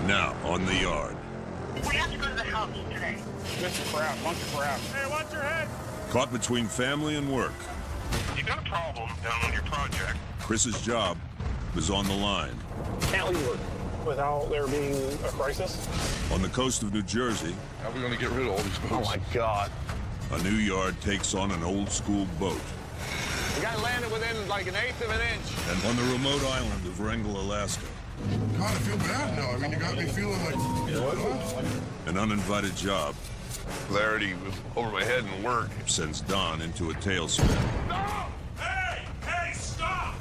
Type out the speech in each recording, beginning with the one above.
Now on the yard. We have to go to the house today. Just crap, bunch of crap. Hey, watch your head. Caught between family and work. You got a problem down on your project. Chris's job was on the line. Can't leave work without there being a crisis. On the coast of New Jersey, How are we going to get rid of all these boats? Oh my God. a new yard takes on an old school boat. We got landed within like an eighth of an inch. And on the remote island of Wrangell, Alaska, God, I feel bad now. I mean, you got me feeling like... an uninvited job Clarity was over my head and work. sends Don into a tailspin. Stop! Hey! Hey, stop!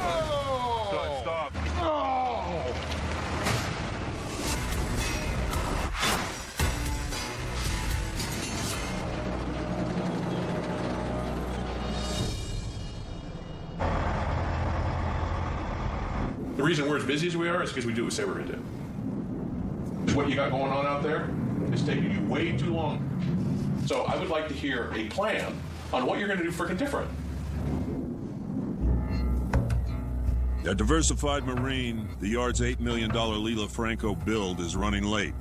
Oh! Stop. Oh! The reason we're as busy as we are is because we do what we say we're going to do. What you got going on out there is taking you way too long. So I would like to hear a plan on what you're going to do freaking different. At Diversified Marine, the yard's $8 million Lila Franco build is running late.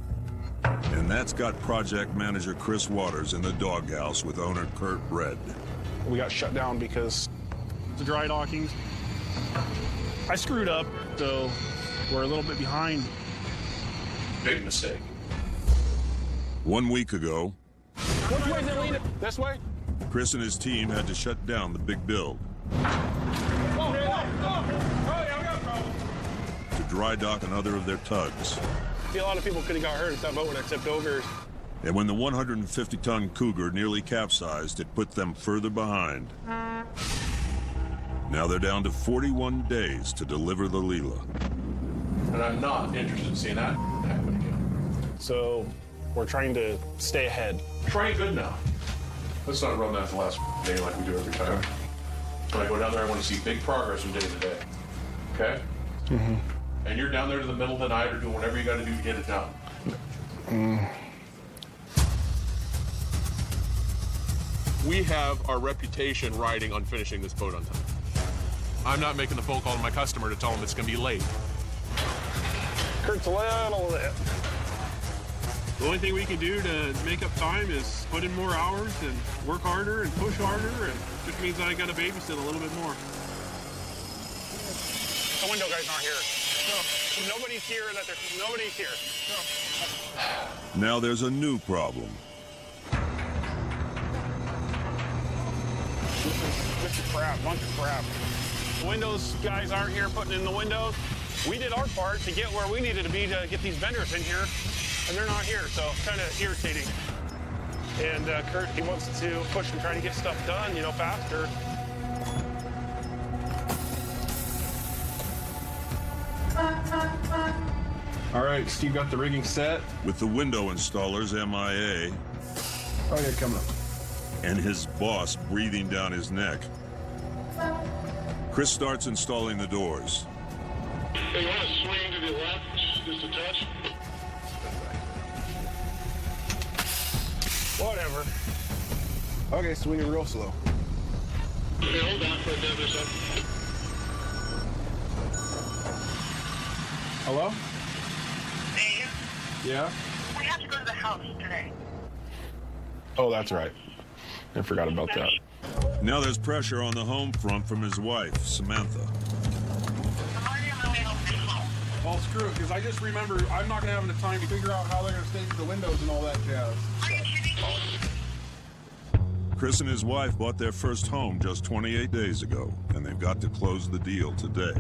And that's got project manager Chris Waters in the doghouse with owner Kurt Red. We got shut down because the dry dockings. I screwed up, so we're a little bit behind. Big mistake. 1 week ago, Which way is it leaning? This way? Chris and his team had to shut down the big build to dry dock another of their tugs. See, a lot of people could have got hurt if that boat would have tipped over. And when the 150-ton Cougar nearly capsized, it put them further behind. Now they're down to 41 days to deliver the Lila. And I'm not interested in seeing that happen again. So we're trying to stay ahead. Trying good now. Let's not run that the last day like we do every time. When I go down there, I want to see big progress from day to day. Okay? Mm-hmm. And you're down there to the middle of the night or doing whatever you got to do to get it done. We have our reputation riding on finishing this boat on time. I'm not making the phone call to my customer to tell them it's going to be late. Kurt's a little bit. The only thing we can do to make up time is put in more hours and work harder and push harder, and just means that I got to babysit a little bit more. The window guys aren't here. So nobody's here. Nobody's here. Now there's a new problem. This is crap, bunch of crap. The windows guys aren't here putting in the windows. We did our part to get where we needed to be to get these vendors in here, and they're not here, so it's kind of irritating. And Kurt, he wants to push and try to get stuff done, faster. All right, Steve got the rigging set. With the window installers MIA Oh, yeah, coming up. and his boss breathing down his neck, Chris starts installing the doors. Hey, you want to swing to the left just a touch? Whatever. Okay, swinging real slow. Hey, hold on for a minute or so. Hello? Dave, Yeah? we have to go to the house today. Oh, that's right. I forgot about that. Now there's pressure on the home front from his wife, Samantha. Well, screw it, because I just remember I'm not going to have enough time to figure out how they're going to stage the windows and all that jazz. Are you kidding me? Chris and his wife bought their first home just 28 days ago, and they've got to close the deal today.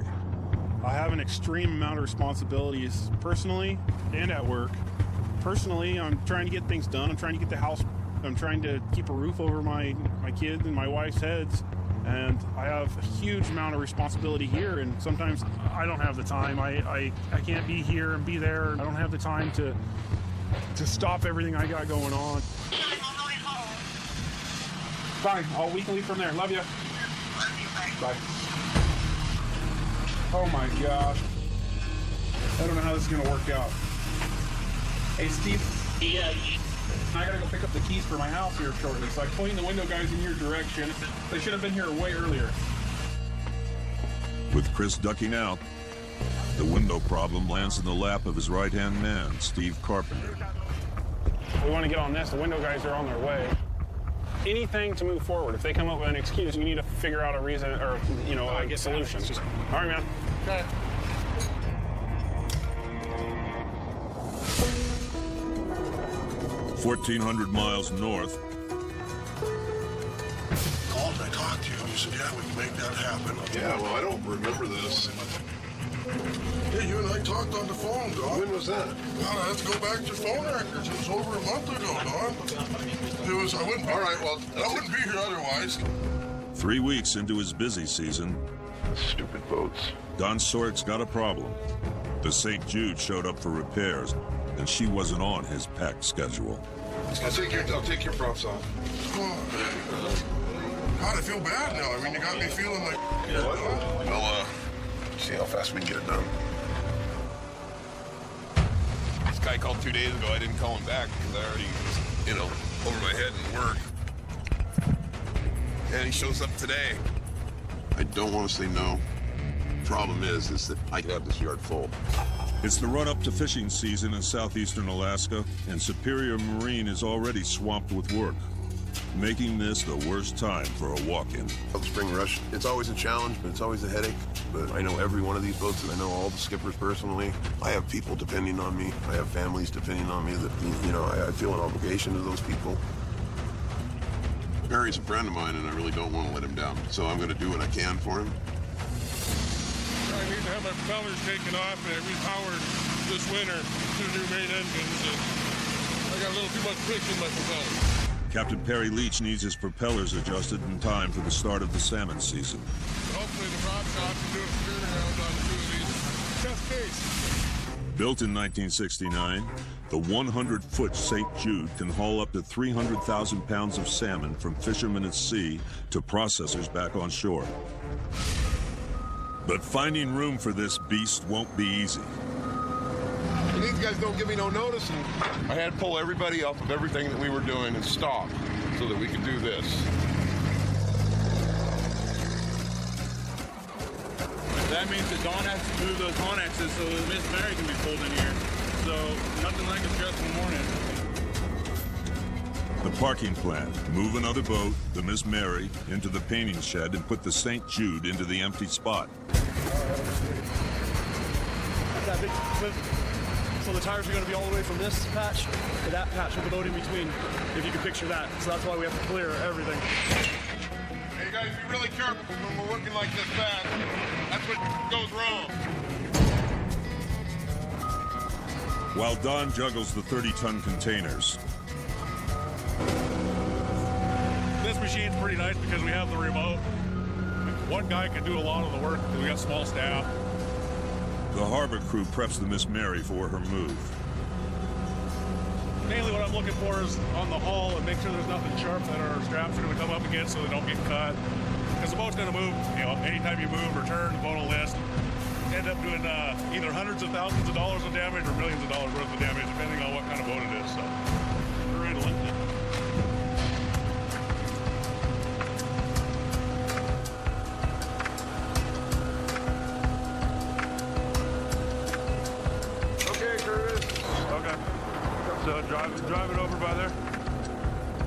I have an extreme amount of responsibilities, personally and at work. Personally, I'm trying to get things done. I'm trying to get the house. I'm trying to keep a roof over my kids and my wife's heads. And I have a huge amount of responsibility here, and sometimes I don't have the time. I can't be here and be there. I don't have the time to stop everything I got going on. Fine, we can leave from there. Love you. Bye. Oh my gosh. I don't know how this is going to work out. Hey, Steve. Yes. I gotta go pick up the keys for my house here shortly, so I point the window guys in your direction. They should have been here way earlier. With Chris ducking out, The window problem lands in the lap of his right-hand man, Steve Carpenter. We want to get on this. The window guys are on their way. Anything to move forward. If they come up with an excuse, you need to figure out a reason or, you know, a solution. All right, man. Okay. – 1,400 miles north. Called and I talked to you. You said, yeah, we can make that happen. Yeah, well, I don't remember this. Yeah, you and I talked on the phone, Don. When was that? God, I have to go back to phone records. It was over a month ago, Don. It was, I wouldn't be, All right, well, I wouldn't be here otherwise. 3 weeks into his busy season, Stupid boats. Don Sorik's got a problem. The St. Jude showed up for repairs, and she wasn't on his packed schedule. I'll take your props off. God, I feel bad now. I mean, you got me feeling like... Well, see how fast we can get it done. This guy called 2 days ago. I didn't call him back because I already was, you know, over my head in work. And he shows up today. I don't want to say no. Problem is that I can have this yard full. It's the run-up to fishing season in southeastern Alaska, and Superior Marine is already swamped with work, making this the worst time for a walk-in. The spring rush, it's always a challenge, but it's always a headache. But I know every one of these boats, and I know all the skippers personally. I have people depending on me. I have families depending on me that, you know, I feel an obligation to those people. Barry's a friend of mine, and I really don't want to let him down. So I'm going to do what I can for him. I need to have my propellers taken off and repowered this winter. 2 new main engines, and I got a little too much friction in my propellers. Captain Perry Leach needs his propellers adjusted in time for the start of the salmon season. Hopefully the prop shop can do a turnaround on 2 of these. Just case. Built in 1969, the 100-foot St. Jude can haul up to 300,000 pounds of salmon from fishermen at sea to processors back on shore. But finding room for this beast won't be easy. And these guys don't give me no notice, and I had to pull everybody off of everything that we were doing and stop so that we could do this. That means that Dawn has to move those connexes so that Miss Mary can be pulled in here. So nothing like a stress in the morning. The parking plan, move another boat, the Miss Mary, into the painting shed and put the St. Jude into the empty spot. That big clip. So the tires are going to be all the way from this patch to that patch with the boat in between, if you can picture that. So that's why we have to clear everything. Hey guys, be really careful when we're working like this fast. That's what goes wrong. While Don juggles the 30-ton containers, This machine's pretty nice because we have the remote. One guy can do a lot of the work because we got small staff. the harbor crew preps the Miss Mary for her move. Mainly what I'm looking for is on the hull and make sure there's nothing sharp that our straps are going to come up against so they don't get cut. Because the boat's going to move, you know, anytime you move or turn, the boat will list. End up doing either hundreds of thousands of dollars of damage or millions of dollars worth of damage, depending on what kind of boat it is. So we're ready to link it. Okay, Curtis. Okay. So drive it over by there.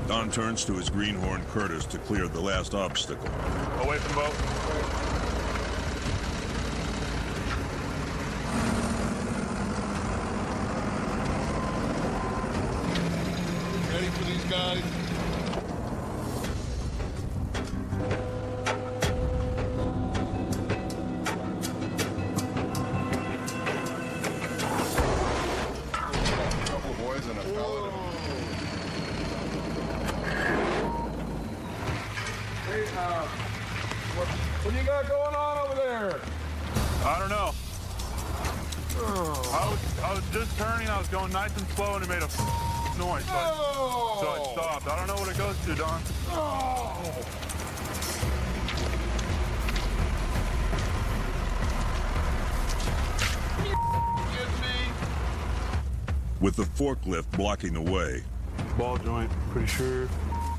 Don turns to his greenhorn Curtis to clear the last obstacle. Away from the boat. Ready for these guys? A couple of boys and a fella. Hey, what do you got going on over there? I don't know. I was just turning. I was going nice and slow, and it made a noise. So I stopped. I don't know what it goes to, Don. With the forklift blocking the way, Ball joint, pretty sure.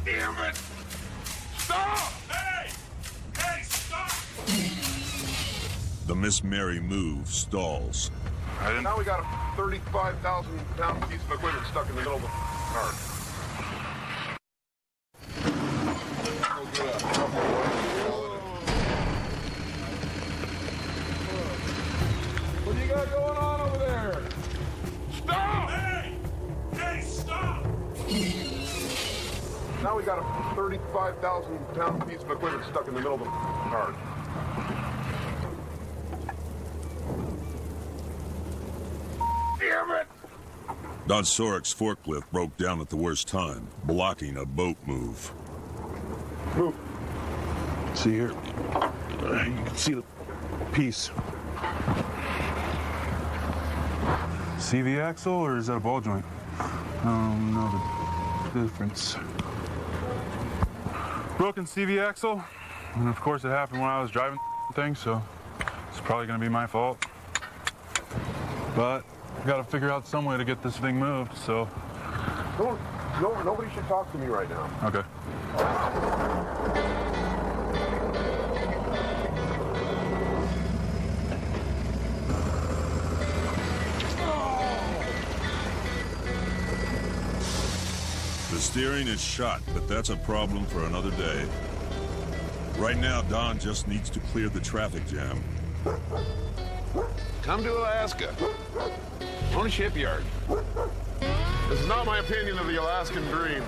Damn it! Stop! Hey! Hey, stop! The Miss Mary move stalls. Now we got a 35,000-pound piece of equipment stuck in the middle of the car. What do you got going on over there? Stop! Hey, stop! Now we got a 35,000-pound piece of equipment stuck in the middle of the car. Damn it! Don Sorek's forklift broke down at the worst time, blocking a boat move. Move. See here. You can see the piece. CV axle, or is that a ball joint? I don't know the difference. Broken CV axle, and of course it happened when I was driving the thing, so it's probably gonna be my fault. But I gotta figure out some way to get this thing moved, so. Nobody should talk to me right now. Okay. The steering is shot, but that's a problem for another day. Right now, Don just needs to clear the traffic jam. Come to Alaska. Own a shipyard. This is not my opinion of the Alaskan dream.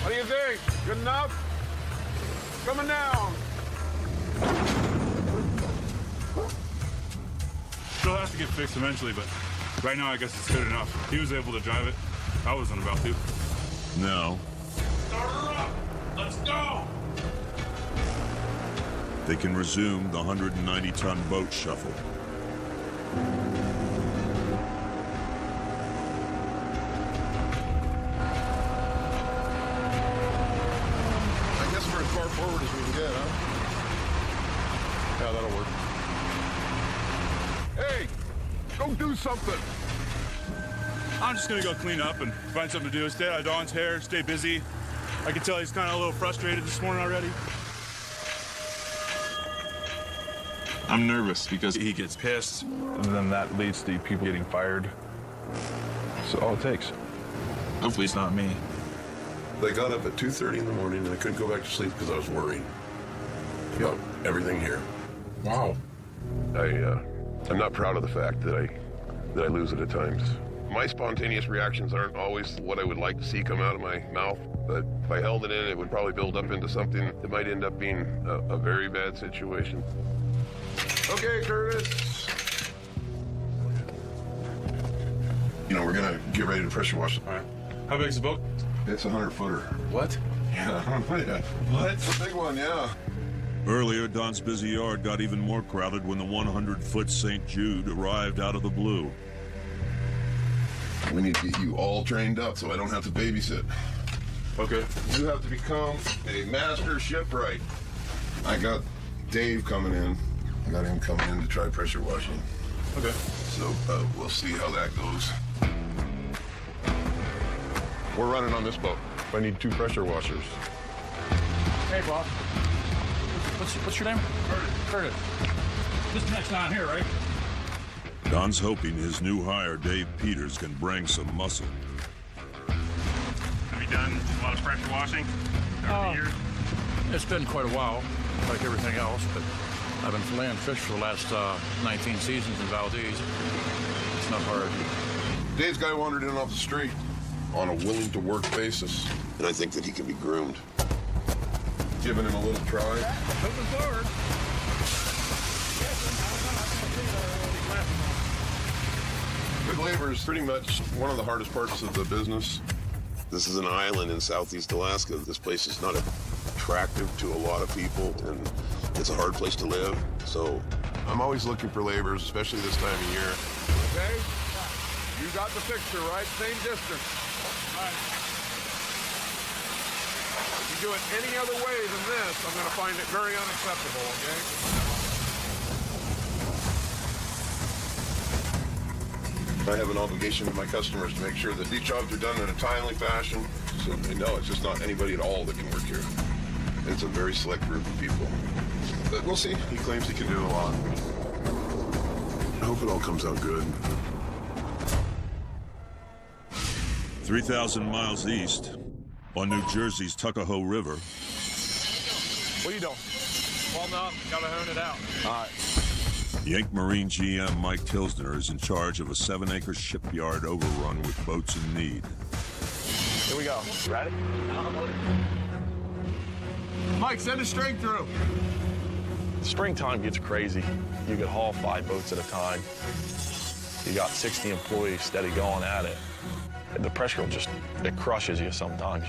What do you think? Good enough? Coming down. Still has to get fixed eventually, but right now I guess it's good enough. He was able to drive it. I wasn't about to. Now, Start her up! Let's go! they can resume the 190-ton boat shuffle. I guess we're as far forward as we can get, huh? Yeah, that'll work. Hey, go do something. I'm just gonna go clean up and find something to do. Stay out of Don's hair, stay busy. I can tell he's kind of a little frustrated this morning already. I'm nervous because he gets pissed, and then that leads to people getting fired. So all it takes. Hopefully it's not me. I got up at 2:30 in the morning and I couldn't go back to sleep because I was worried about everything here. Wow. I'm not proud of the fact that I lose it at times. My spontaneous reactions aren't always what I would like to see come out of my mouth, but if I held it in, it would probably build up into something that might end up being a very bad situation. Okay, Curtis. You know, we're gonna get ready to pressure wash. All right. How big is the boat? It's a 100-footer. What? Yeah. What? It's a big one, yeah. Earlier, Don's busy yard got even more crowded when the 100-foot St. Jude arrived out of the blue. We need to get you all trained up so I don't have to babysit. Okay. You have to become a master shipwright. I got Dave coming in. I got him coming in to try pressure washing. Okay. So we'll see how that goes. We're running on this boat. I need 2 pressure washers. Hey, boss. What's your name? Curtis. This next line here, right? Don's hoping his new hire, Dave Peters, can bring some muscle. Have you done a lot of pressure washing over the years? It's been quite a while, like everything else, but I've been filleting fish for the last 19 seasons in Valdez. It's not hard. Dave's guy wandered in off the street on a willing-to-work basis, and I think that he can be groomed. Giving him a little try. Moving forward. Good labor is pretty much one of the hardest parts of the business. This is an island in southeast Alaska. This place is not attractive to a lot of people, and it's a hard place to live. So I'm always looking for laborers, especially this time of year. Okay? You got the picture, right? Same distance. All right. If you do it any other way than this, I'm going to find it very unacceptable, okay? I have an obligation to my customers to make sure that these jobs are done in a timely fashion So they know it's just not anybody at all that can work here. It's a very select group of people. But we'll see. He claims he can do a lot. I hope it all comes out good. 3,000 miles east, on New Jersey's Tuckahoe River. What are you doing? Well, up. Gotta hone it out. All right. Yank Marine GM Mike Tilsner is in charge of a 7-acre shipyard overrun with boats in need. Here we go. Ready? Mike, send a string through. Springtime gets crazy. You could haul 5 boats at a time. You got 60 employees steady going at it. The pressure it crushes you sometimes.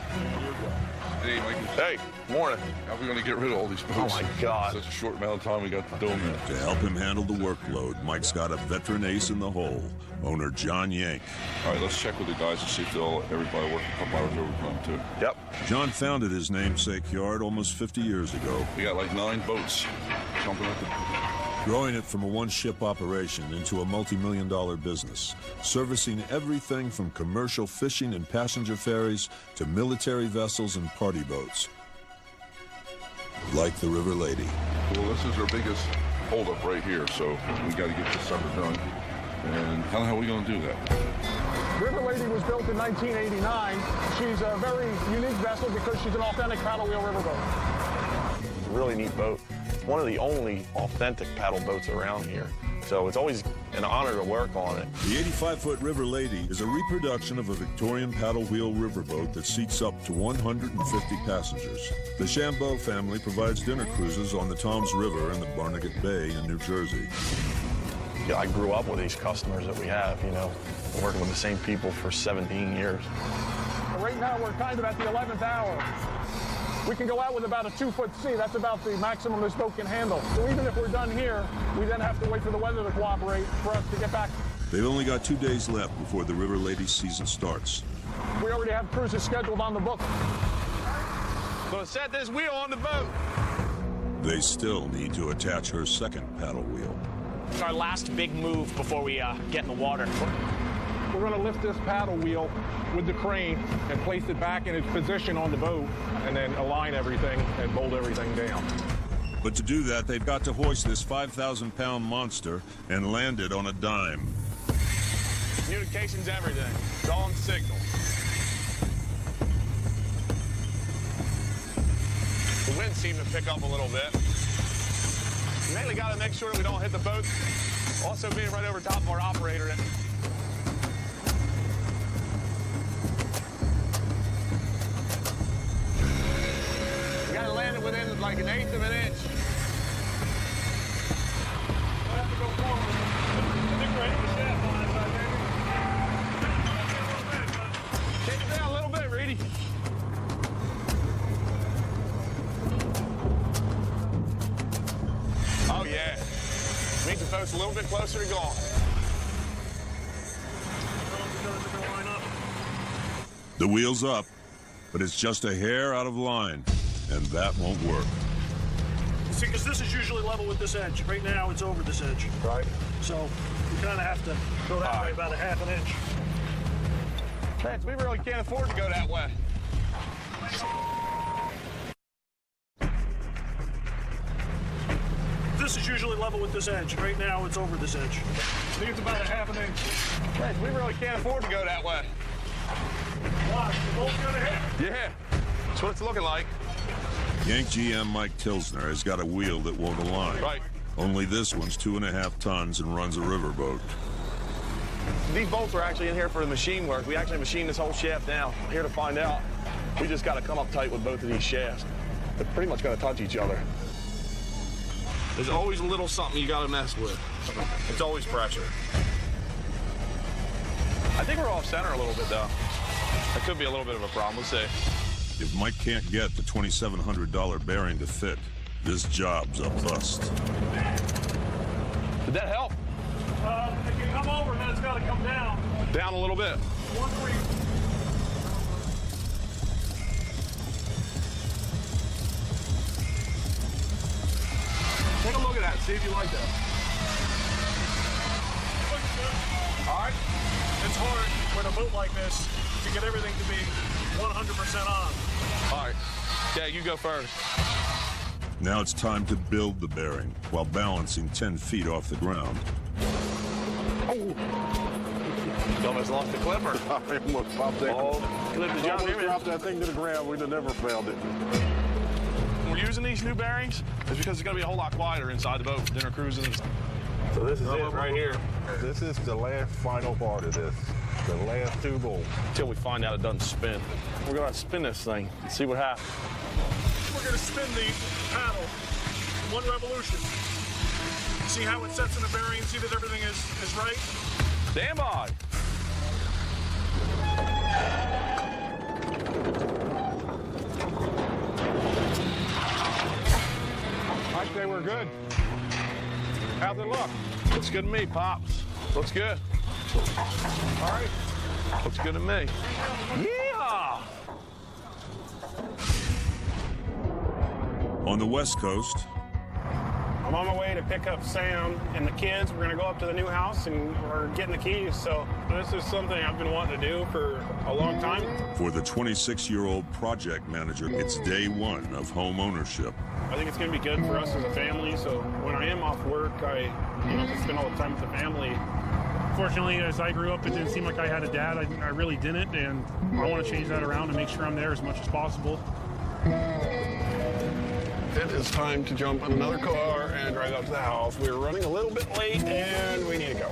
Hey, Mikey. Hey, morning. How are we going to get rid of all these boats? Oh, my God. Such a short amount of time we got to do them in. To help him handle the workload, Mike's got a veteran ace in the hole, owner John Yank. All right, let's check with the guys and see if they'll everybody work a couple hours overtime, too. Yep. John founded his namesake yard almost 50 years ago. We got like 9 boats. Something like that. Growing it from a one-ship operation into a multi-million-dollar business, servicing everything from commercial fishing and passenger ferries to military vessels and party boats. Like the River Lady. Well, this is our biggest holdup right here, so we got to get this sucker done. And how the hell are we going to do that? River Lady was built in 1989. She's a very unique vessel because she's an authentic paddle wheel riverboat. It's a really neat boat. One of the only authentic paddle boats around here. So it's always an honor to work on it. The 85-foot River Lady is a reproduction of a Victorian paddle wheel riverboat that seats up to 150 passengers. The Chambeau family provides dinner cruises on the Toms River and the Barnegat Bay in New Jersey. Yeah, I grew up with these customers that we have, you know, working with the same people for 17 years. Right now, we're kind of at the 11th hour. We can go out with about a 2-foot sea. That's about the maximum this boat can handle. So even if we're done here, we then have to wait for the weather to cooperate for us to get back. They've only got 2 days left before the River Lady season starts. We already have cruises scheduled on the book. Gonna set this wheel on the boat. They still need to attach her second paddle wheel. It's our last big move before we get in the water. We're going to lift this paddle wheel with the crane and place it back in its position on the boat and then align everything and bolt everything down. But to do that, they've got to hoist this 5,000-pound monster and land it on a dime. Communication's everything. It's all on signal. The wind seemed to pick up a little bit. We mainly got to make sure we don't hit the boat. Also being right over top of our operator. We got to land it within like 1/8 of an inch. We'll have to go forward. I think we're hitting the shaft on it, baby. Take it down a little bit, Reedy. Oh, yeah. Means the boat's a little bit closer to going. The wheel's up, but it's just a hair out of line, and that won't work. See, because this is usually level with this edge. Right now, it's over this edge. Right. So we kind of have to go that way about a 1/2 inch. Vance, we really can't afford to go that way. This is usually level with this edge. Right now, it's over this edge. I think it's about a 1/2 inch. Vance, we really can't afford to go that way. Watch, the boat's gonna hit. Yeah, that's what it's looking like. Yank GM Mike Tilsner has got a wheel that won't align. Right. Only this one's 2.5 tons and runs a riverboat. These bolts are actually in here for the machine work. We actually machined this whole shaft down. Here to find out. We just got to come up tight with both of these shafts. They're pretty much going to touch each other. There's always a little something you got to mess with. It's always pressure. I think we're off center a little bit, though. That could be a little bit of a problem. Let's see. If Mike can't get the $2,700 bearing to fit, this job's a bust. Did that help? If you come over, then it's got to come down. Down a little bit. Take a look at that. See if you like that. All right. It's hard with a boat like this to get everything to be 100% on. All right. Yeah, you go first. Now it's time to build the bearing while balancing 10 feet off the ground. You almost lost the clipper. I almost popped that. Dropped that thing to the ground. We'd have never failed it. We're using these new bearings is because it's going to be a whole lot quieter inside the boat dinner cruising. So this is it right here. This is the last final part of this. The last two bolts. Until we find out it doesn't spin. We're going to spin this thing and see what happens. We're going to spin the paddle 1 revolution. See how it sets in the bearing, see that everything is right. Stand by. I'd say we're good. How's it look? Looks good to me, Pops. Looks good. All right. Looks good to me. Yeah! On the West Coast, I'm on my way to pick up Sam and the kids. We're gonna go up to the new house and we're getting the keys. So this is something I've been wanting to do for a long time. for the 26-year-old project manager, it's day 1 of home ownership. I think it's gonna be good for us as a family. So when I am off work, I can spend all the time with the family. Fortunately, as I grew up, it didn't seem like I had a dad. I really didn't, and I want to change that around and make sure I'm there as much as possible. It is time to jump in another car and drive out to the house. We're running a little bit late and we need to go.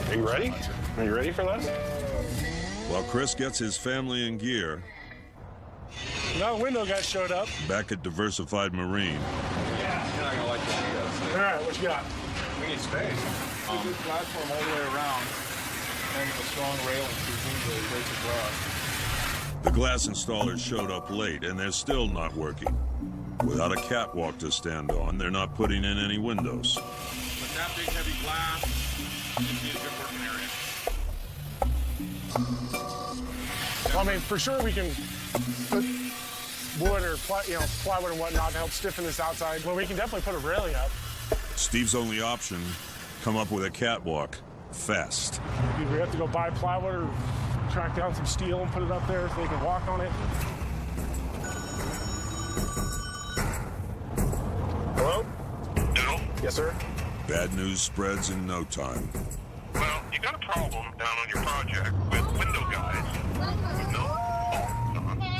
Are you ready? Are you ready for this? While Chris gets his family in gear, Now the window guys showed up. back at Diversified Marine, You're not gonna like this. All right, what you got? We need space. A good platform all the way around, and a strong railing to the basic glass. the glass installers showed up late and they're still not working. Without a catwalk to stand on, they're not putting in any windows. With that big, heavy glass, it'd be a good working area. Well, I mean, for sure we can put wood or plywood and whatnot to help stiffen this outside. Well, we can definitely put a railing up. Steve's only option, come up with a catwalk fast. Either we have to go buy plywood or track down some steel and put it up there so they can walk on it. Hello? No. Yes, sir. Bad news spreads in no time. Well, you got a problem down on your project with window guys. No.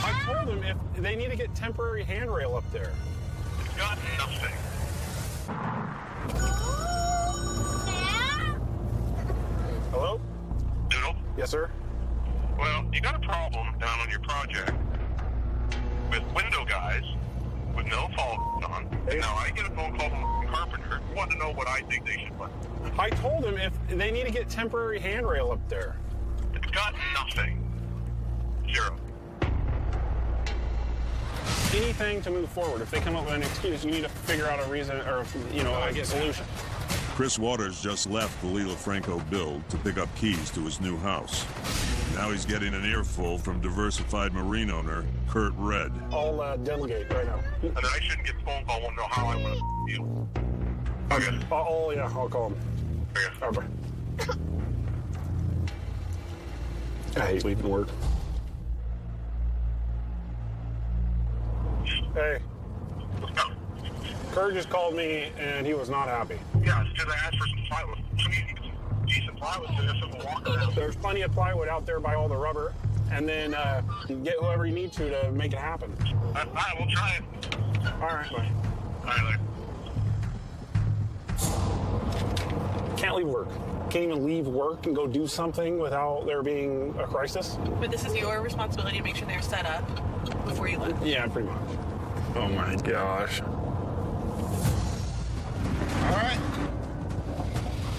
I told them if they need to get temporary handrail up there. It's got nothing. Hello? Doodle? Yes, sir. Well, you got a problem down on your project with window guys with no fault on. And now I get a phone call from the carpenter who want to know what I think they should put. I told them if they need to get temporary handrail up there. It's got nothing. Zero. Anything to move forward. If they come up with an excuse, you need to figure out a reason or, a solution. Chris Waters just left the Lila Franco build to pick up keys to his new house. Now he's getting an earful from Diversified Marine owner Kurt Red. I'll delegate right now. And then I shouldn't get the phone call, won't know how I want to deal. Okay. I'll call him. Okay. Over. I hate leaving work. Hey. Kurt just called me and he was not happy. Yeah, it's because I asked for some plywood. Some decent plywood so there's some walk around. There's plenty of plywood out there by all the rubber. And then get whoever you need to make it happen. All right, we'll try it. All right, bye. All right, later. Can't leave work. Can't even leave work and go do something without there being a crisis. But this is your responsibility to make sure they're set up before you leave. Yeah, pretty much. Oh my gosh. All right.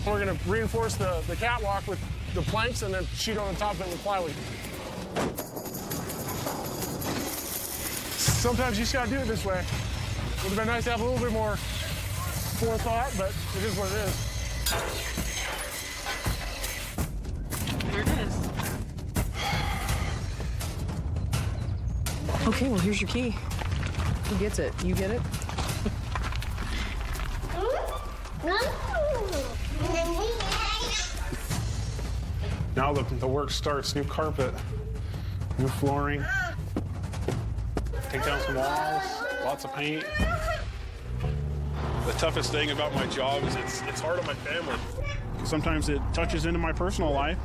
We're gonna reinforce the catwalk with the planks and then sheet on the top of it with plywood. Sometimes you just gotta do it this way. Would have been nice to have a little bit more forethought, but it is what it is. There it is. Okay, well, here's your key. Who gets it? You get it? Now the work starts. New carpet, new flooring, take down some walls, lots of paint. The toughest thing about my job is it's hard on my family. Sometimes it touches into my personal life.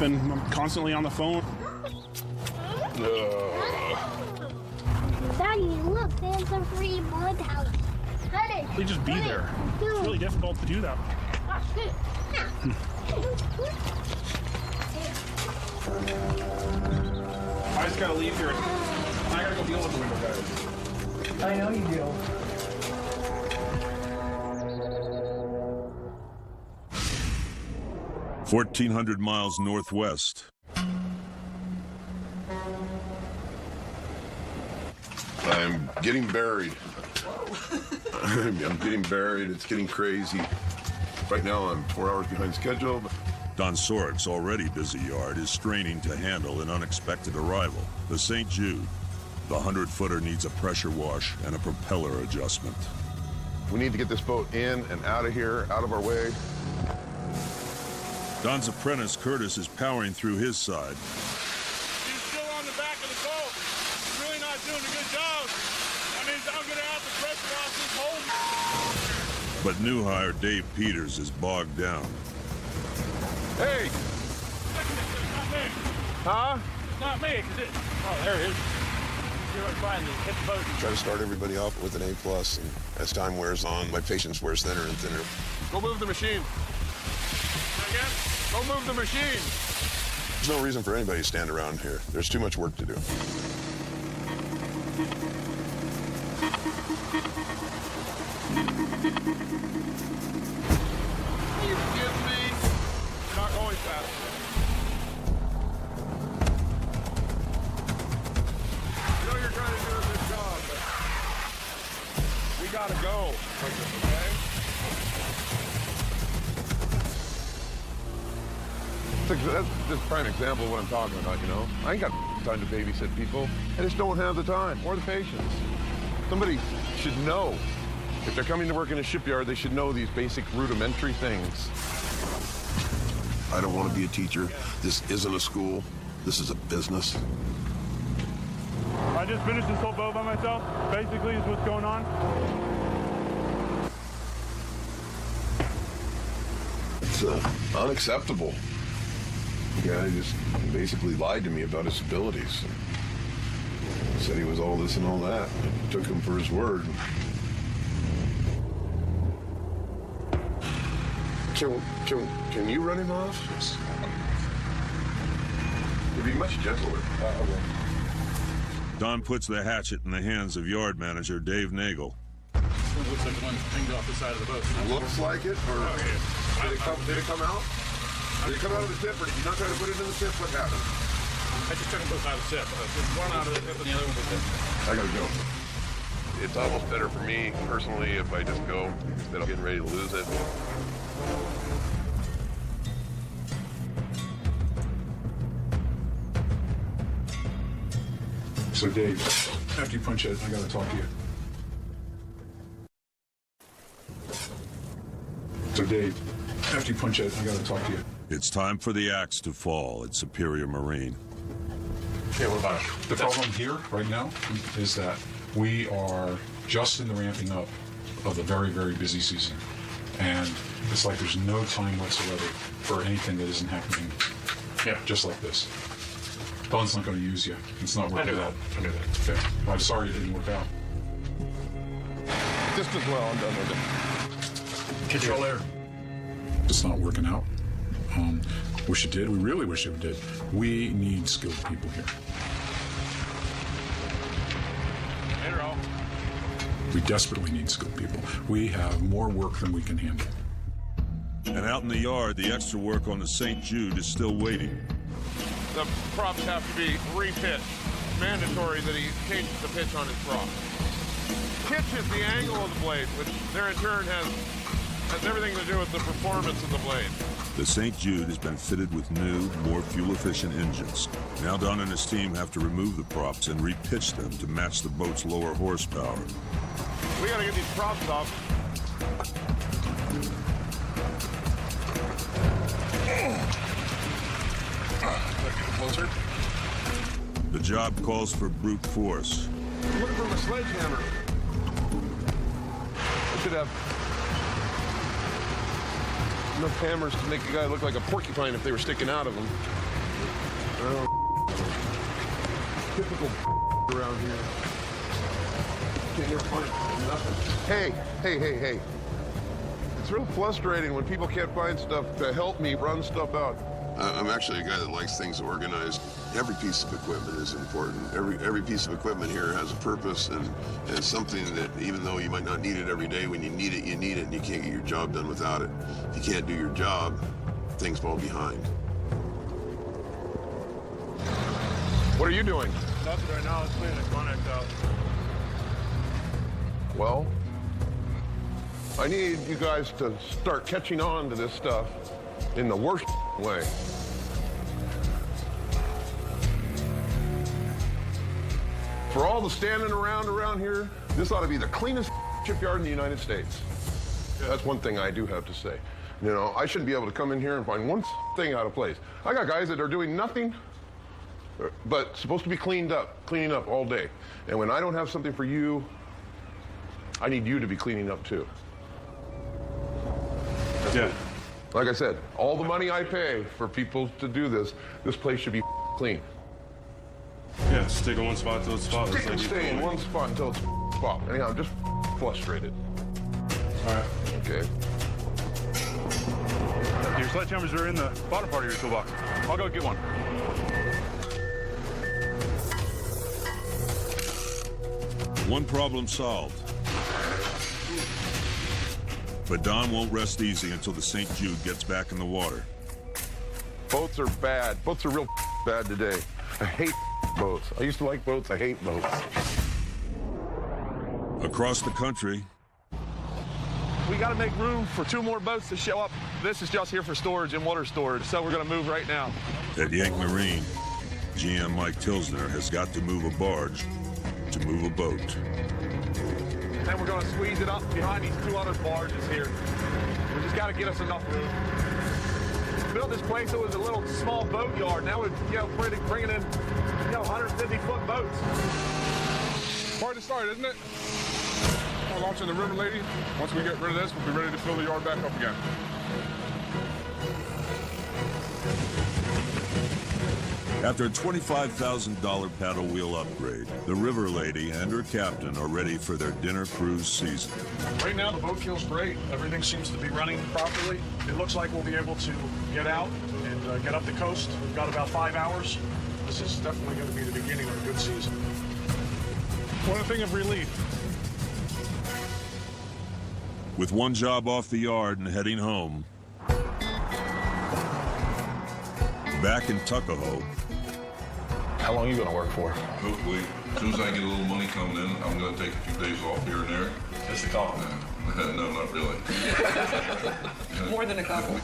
I'm constantly on the phone. Daddy, look, there's a free mud house. They just be there. It's really difficult to do that. I just gotta leave here. I gotta go deal with the window guys. I know you do. $1,400 miles northwest. I'm getting buried. I'm getting buried. It's getting crazy. Right now, I'm 4 hours behind schedule. Don Sorek's already busy yard is straining to handle an unexpected arrival. The St. Jude. The 100-footer needs a pressure wash and a propeller adjustment. We need to get this boat in and out of here, out of our way. Don's apprentice, Curtis, is powering through his side. He's still on the back of the boat. He's really not doing a good job. That means I'm going to have to pressure off this whole... But new hire Dave Peters is bogged down. Hey! Huh? It's not me. Oh, there it is. You're finding it. Hit the boat. Try to start everybody off with an A+, and as time wears on, my patience wears thinner and thinner. Go move the machine. Again? Go move the machine. There's no reason for anybody to stand around here. There's too much work to do. You kidding me? You're not going fast. I know you're trying to do a good job, but we gotta go. Okay? That's just a prime example of what I'm talking about, you know? I ain't got time to babysit people. I just don't have the time or the patience. Somebody should know. If they're coming to work in a shipyard, they should know these basic rudimentary things. I don't want to be a teacher. This isn't a school. This is a business. I just finished this whole boat by myself, basically, is what's going on. It's unacceptable. The guy just basically lied to me about his abilities. Said he was all this and all that. I took him for his word. Can you run him off? Yes. You'd be much gentler. Don puts the hatchet in the hands of yard manager Dave Nagel. It looks like the one pinged off the side of the boat. Looks like it? Or did it come out? Did it come out of the tip, or did you not try to put it in the tip? What happened? I just took them both out of the tip. One out of the tip and the other one was tip. I gotta go. It's almost better for me, personally, if I just go instead of getting ready to lose it. So, Dave, after you punch it, I gotta talk to you. So, Dave, after you punch it, I gotta talk to you. It's time for the axe to fall at Superior Marine. Okay, what about it? The problem here, right now, is that we are just in the ramping up of the very, very busy season. And it's like there's no time whatsoever for anything that isn't happening. Yeah, just like this. Don's not going to use you. It's not working out. I knew that. Okay. Well, I'm sorry it didn't work out. Just as well, I'm done with it. Control air. It's not working out. Wish it did. We really wish it did. We need skilled people here. We desperately need skilled people. We have more work than we can handle. And out in the yard, the extra work on the St. Jude is still waiting. The props have to be repitched. Mandatory that he changes the pitch on his prop. Pitch is the angle of the blade, which there in turn has everything to do with the performance of the blade. The St. Jude has been fitted with new, more fuel-efficient engines. Now Don and his team have to remove the props and repitch them to match the boat's lower horsepower. We gotta get these props off. Closer. The job calls for brute force. I'm looking for my sledgehammer. I should have enough hammers to make a guy look like a porcupine if they were sticking out of him. Typical around here. Can't hear nothing. Hey. It's real frustrating when people can't find stuff to help me run stuff out. I'm actually a guy that likes things organized. Every piece of equipment is important. Every piece of equipment here has a purpose and it's something that even though you might not need it every day, when you need it, and you can't get your job done without it. If you can't do your job, things fall behind. What are you doing? Nothing right now. Let's clean the connect out. Well, I need you guys to start catching on to this stuff in the worst way. For all the standing around here, this ought to be the cleanest shipyard in the United States. That's one thing I do have to say. You know, I shouldn't be able to come in here and find one thing out of place. I got guys that are doing nothing but supposed to be cleaning up all day. And when I don't have something for you, I need you to be cleaning up too. Yeah. Like I said, all the money I pay for people to do this place should be clean. Yeah, stick in one spot until it's spotless. Stick and stay in one spot until it's spotless. Anyhow, I'm just frustrated. All right. Okay. Your sledgehammers are in the bottom part of your toolbox. I'll go get one. One problem solved. But Don won't rest easy until the St. Jude gets back in the water. Boats are bad. Boats are real bad today. I hate boats. I used to like boats. I hate boats. Across the country, We got to make room for 2 more boats to show up. This is just here for storage and water storage, so we're going to move right now. at Yank Marine, GM Mike Tilsner has got to move a barge to move a boat. Then we're going to squeeze it up behind these 2 other barges here. We just got to get us enough room. Built this place, it was a little small boat yard. Now we're bringing in 150-foot boats. Hard to start, isn't it? We're launching the River Lady. Once we get rid of this, we'll be ready to fill the yard back up again. After a $25,000 paddle wheel upgrade, the River Lady and her captain are ready for their dinner cruise season. Right now, the boat feels great. Everything seems to be running properly. It looks like we'll be able to get out and get up the coast. We've got about 5 hours. This is definitely going to be the beginning of a good season. What a thing of relief. With one job off the yard and heading home, back in Tuckahoe. How long are you going to work for? Hopefully, as soon as I get a little money coming in, I'm going to take a few days off here and there. Just a couple? No, not really. More than a couple.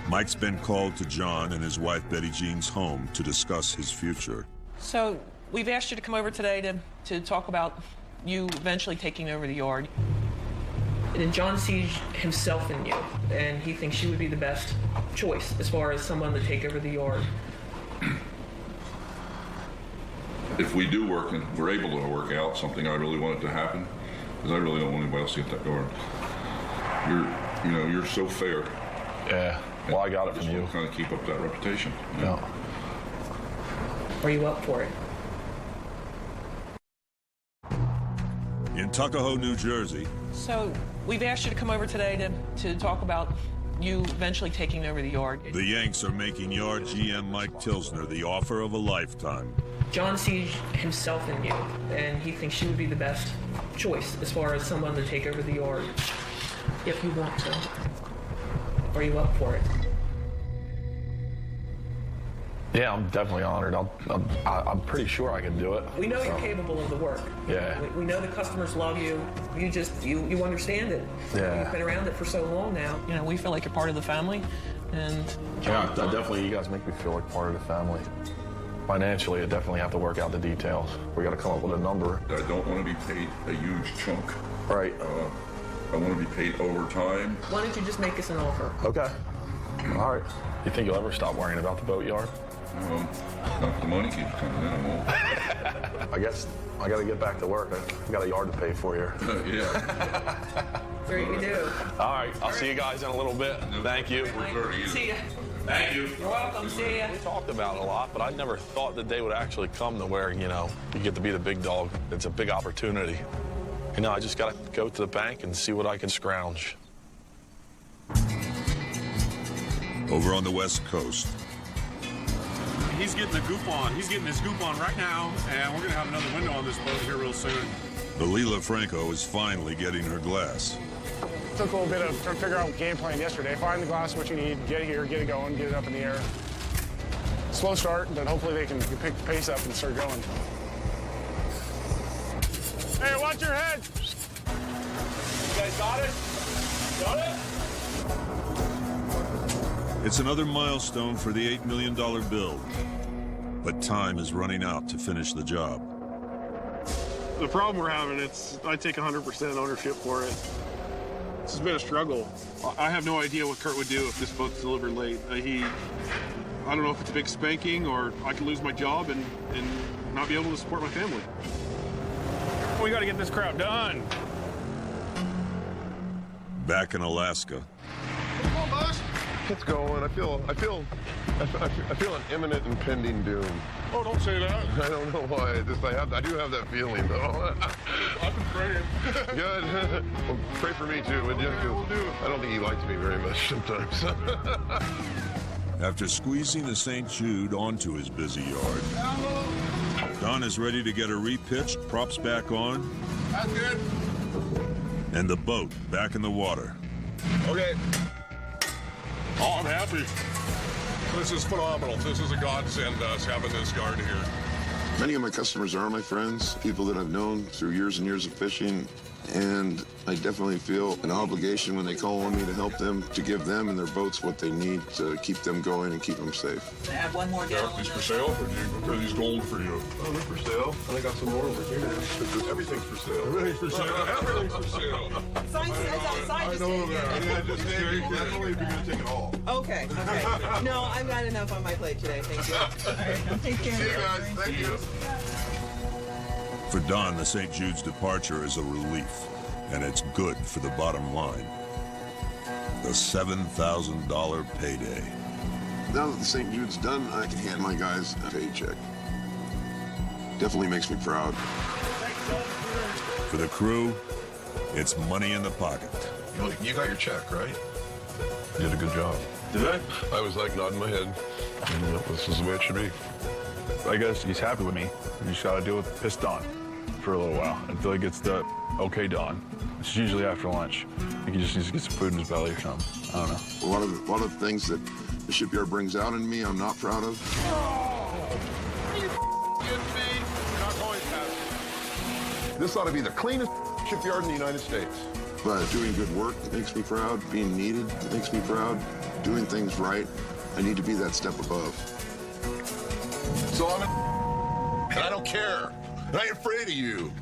Mike's been called to John and his wife Betty Jean's home to discuss his future. So we've asked you to come over today to talk about you eventually taking over the yard. And John sees himself in you, and he thinks you would be the best choice as far as someone to take over the yard. If we do work and we're able to work out something, I really want it to happen, because I really don't want anybody else to get that yard. You're so fair. Yeah. Well, I got it from you. Kind of keep up that reputation. Yeah. Are you up for it? In Tuckahoe, New Jersey. So we've asked you to come over today to talk about you eventually taking over the yard. The Yanks are making Yard GM Mike Tilsner the offer of a lifetime. John sees himself in you, and he thinks you would be the best choice as far as someone to take over the yard, if you want to. Are you up for it? Yeah, I'm definitely honored. I'm pretty sure I can do it. We know you're capable of the work. Yeah. We know the customers love you. You understand it. Yeah. You've been around it for so long now. We feel like you're part of the family, and Yeah, definitely. You guys make me feel like part of the family. Financially, I definitely have to work out the details. We got to come up with a number. I don't want to be paid a huge chunk. Right. I want to be paid overtime. Why don't you just make us an offer? Okay. All right. You think you'll ever stop worrying about the boat yard? If the money keeps coming in, I won't. I guess I got to get back to work. I got a yard to pay for here. Yeah. Sure you do. All right, I'll see you guys in a little bit. Thank you. See ya. Thank you. You're welcome. See ya. We talked about it a lot, but I never thought the day would actually come to where, you know, you get to be the big dog. It's a big opportunity. You know, I just got to go to the bank and see what I can scrounge. Over on the West Coast. He's getting the goop on. He's getting his goop on right now, and we're going to have another window on this boat here real soon. The Leela Franco is finally getting her glass. Took a little bit of trying to figure out game plan yesterday. Find the glass, what you need, get it here, get it going, get it up in the air. Slow start, but hopefully they can pick the pace up and start going. Hey, watch your head. You guys got it? Got it? It's another milestone for the $8 million build, but time is running out to finish the job. The problem we're having, I take 100% ownership for it. This has been a struggle. I have no idea what Kurt would do if this boat's delivered late. I don't know if it's a big spanking or I could lose my job and not be able to support my family. We got to get this crap done. Back in Alaska. Come on, boss. It's going. I feel an imminent impending doom. Oh, don't say that. I don't know why. I do have that feeling, though. I've been praying. Good. Well, pray for me too, would you? Will do. I don't think he likes me very much sometimes. After squeezing the St. Jude onto his busy yard, Don is ready to get her repitched, props back on, That's good. and the boat back in the water. Okay. Oh, I'm happy. This is phenomenal. This is a godsend, us having this yard here. Many of my customers are my friends, people that I've known through years and years of fishing, and I definitely feel an obligation when they call on me to help them, to give them and their boats what they need to keep them going and keep them safe. Add one more Are these for sale, or are these gold for you? Oh, they're for sale. And I got some more over here. Everything's for sale. Everything's for sale. Everything's for sale. Sign says outside. I know that. Yeah, just take it. That's only if you're going to take it all. Okay. No, I've got enough on my plate today. Thank you. All right, take care. See you guys. Thank you. For Don, the St. Jude's departure is a relief, and it's good for the bottom line. The $7,000 payday. Now that the St. Jude's done, I can hand my guys a paycheck. Definitely makes me proud. For the crew, it's money in the pocket. You got your check, right? You did a good job. Did I? I was like nodding my head. This is the way it should be. I guess he's happy with me. You just gotta deal with pissed Don for a little while until he gets the okay Don. It's usually after lunch. I think he just needs to get some food in his belly or something. I don't know. A lot of things that the shipyard brings out in me, I'm not proud of. This ought to be the cleanest shipyard in the United States. But doing good work makes me proud. Being needed makes me proud. Doing things right, I need to be that step above. So and I don't care. And I ain't afraid of you.